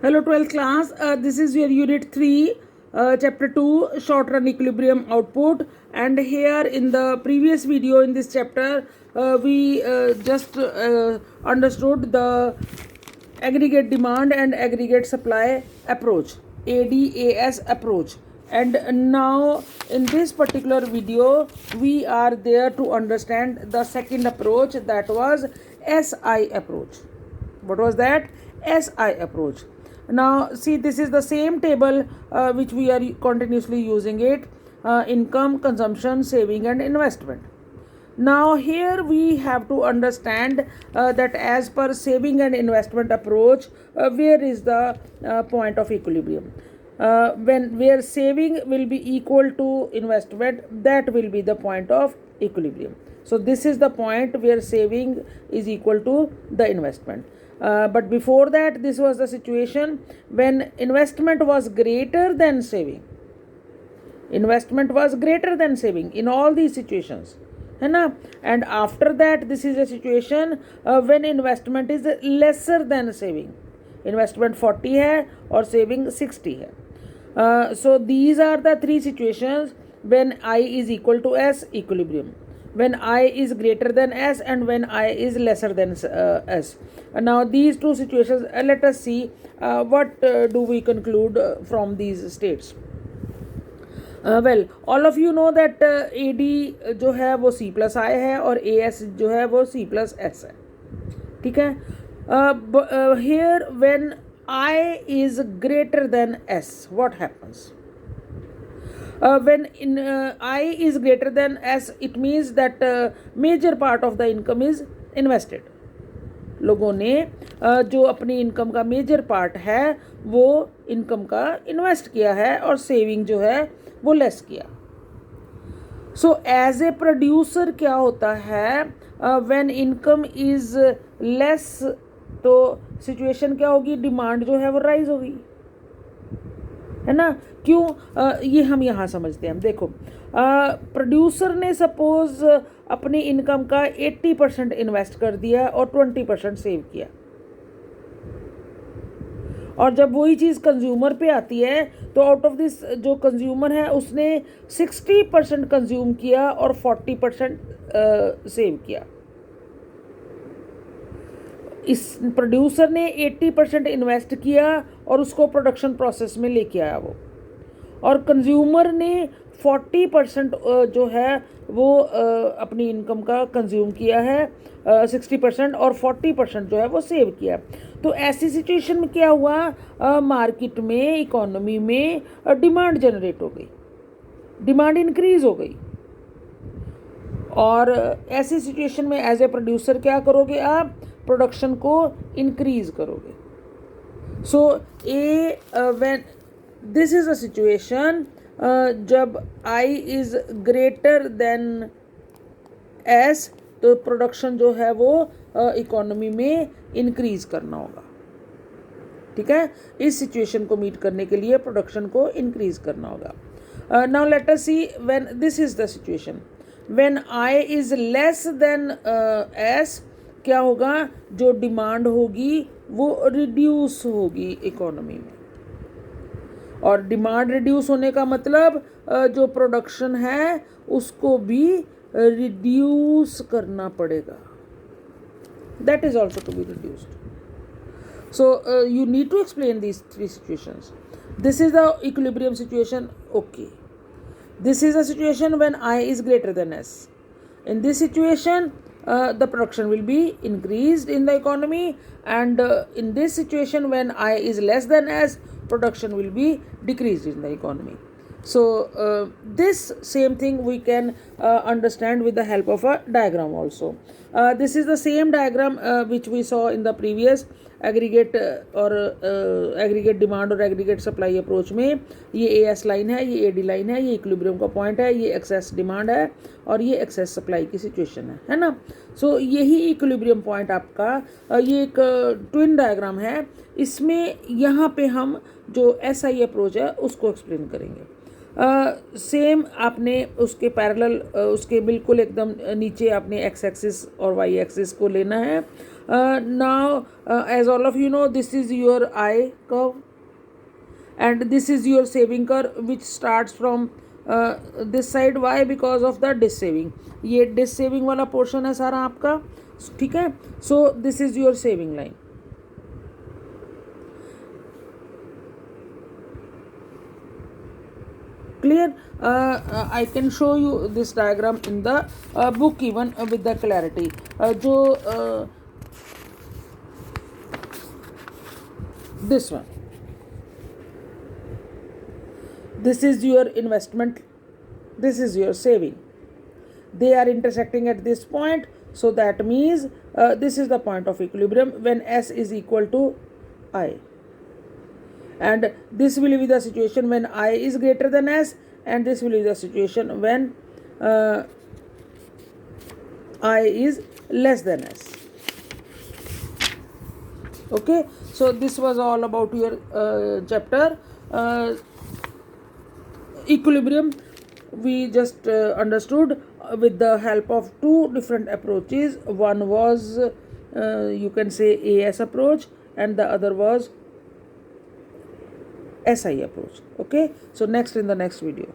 Hello 12th class, this is your unit 3, chapter 2, short run equilibrium output, and here in the previous video in this chapter we just understood the aggregate demand and aggregate supply approach, ADAS approach. And now in this particular video we are there to understand the second approach, that was SI approach. What was that? SI approach. Now see, this is the same table which we are continuously using it, income, consumption, saving and investment. Now here we have to understand that as per saving and investment approach, where is the point of equilibrium. Where saving will be equal to investment, that will be the point of equilibrium. So this is the point where saving is equal to the investment. But before that, this was the situation when investment was greater than saving. Investment was greater than saving in all these situations, है ना. And after that, this is a situation when investment is lesser than saving. Investment 40 है और saving 60 है. So these are the three situations when I is equal to S, equilibrium. When I is greater than S and when I is lesser than S. Now these two situations, let us see what do we conclude from these states. Well, all of you know that AD जो है वो C plus I है और AS जो है वो C plus S है, ठीक है. Here when I is greater than S, what happens? When I is greater than S, it means that major part of the income is invested. लोगों ने जो अपनी इनकम का मेजर पार्ट है वो इनकम का इन्वेस्ट किया है और सेविंग जो है वो लेस किया. सो एज ए प्रोड्यूसर क्या होता है, व्हेन इनकम इज लेस तो सिचुएशन क्या होगी, डिमांड जो है वो राइज होगी, है ना. क्यों? ये हम यहाँ समझते हैं. देखो, प्रोड्यूसर ने सपोज अपनी इनकम का 80% इन्वेस्ट कर दिया और 20% सेव किया, और जब वही चीज़ कंज्यूमर पे आती है तो आउट ऑफ दिस जो कंज्यूमर है उसने 60% कंज्यूम किया और 40% सेव किया. इस प्रोड्यूसर ने 80% इन्वेस्ट किया और उसको प्रोडक्शन प्रोसेस में लेके आया वो, और कंज्यूमर ने 40% जो है वो अपनी इनकम का कंज्यूम किया है, 60%, और 40% जो है वो सेव किया. तो ऐसी सिचुएशन में क्या हुआ, मार्केट में, इकोनॉमी में डिमांड जनरेट हो गई, डिमांड इंक्रीज हो गई. और ऐसी सिचुएशन में एज ए प्रोड्यूसर क्या करोगे, आप प्रोडक्शन को इंक्रीज करोगे. So when this is a situation जब I is greater than S, तो प्रोडक्शन जो है वो इकोनॉमी में इंक्रीज करना होगा, ठीक है. इस सिचुएशन को मीट करने के लिए प्रोडक्शन को इंक्रीज करना होगा. Now let us see when this is the situation, when I is less than S, क्या होगा, जो डिमांड होगी वो रिड्यूस होगी इकोनॉमी में. और डिमांड रिड्यूस होने का मतलब जो प्रोडक्शन है उसको भी रिड्यूस करना पड़ेगा, that is also to be reduced. So you need to explain these three situations. This is the equilibrium situation. Okay, this is a situation when I is greater than S. In this situation the production will be increased in the economy, and in this situation when I is less than S, production will be decreased in the economy. So this same thing we can understand with the help of a diagram also. This is the same diagram which we saw in the previous aggregate और aggregate demand और aggregate supply approach में. ये AS line है, ये AD line है, ये equilibrium का point है, ये एक्सेस डिमांड है और ये एक्सेस सप्लाई की सिचुएशन है ना. सो यही इक्विलिब्रियम पॉइंट आपका, ये एक ट्विन डायग्राम है. इसमें यहाँ पे हम जो SI अप्रोच है उसको एक्सप्लेन करेंगे. सेम आपने उसके पैरेलल, उसके बिल्कुल एकदम नीचे आपने X एक्सिस और Y एक्सिस को लेना है. Now as all of you know, this is your I curve and this is your saving curve which starts from this side. Why? Because of the dissaving. ये dissaving वाला portion है सारा आपका, ठीक है. So this is your saving line. Clear? I can show you this diagram in the book even with the clarity. जो this one, this is your investment, this is your saving. They are intersecting at this point, so that means this is the point of equilibrium when S is equal to I. And this will be the situation when I is greater than S, and this will be the situation when I is less than S. Okay, so this was all about your chapter equilibrium. We just understood with the help of two different approaches. One was you can say AS approach, and the other was SI approach. Okay, so next in the next video.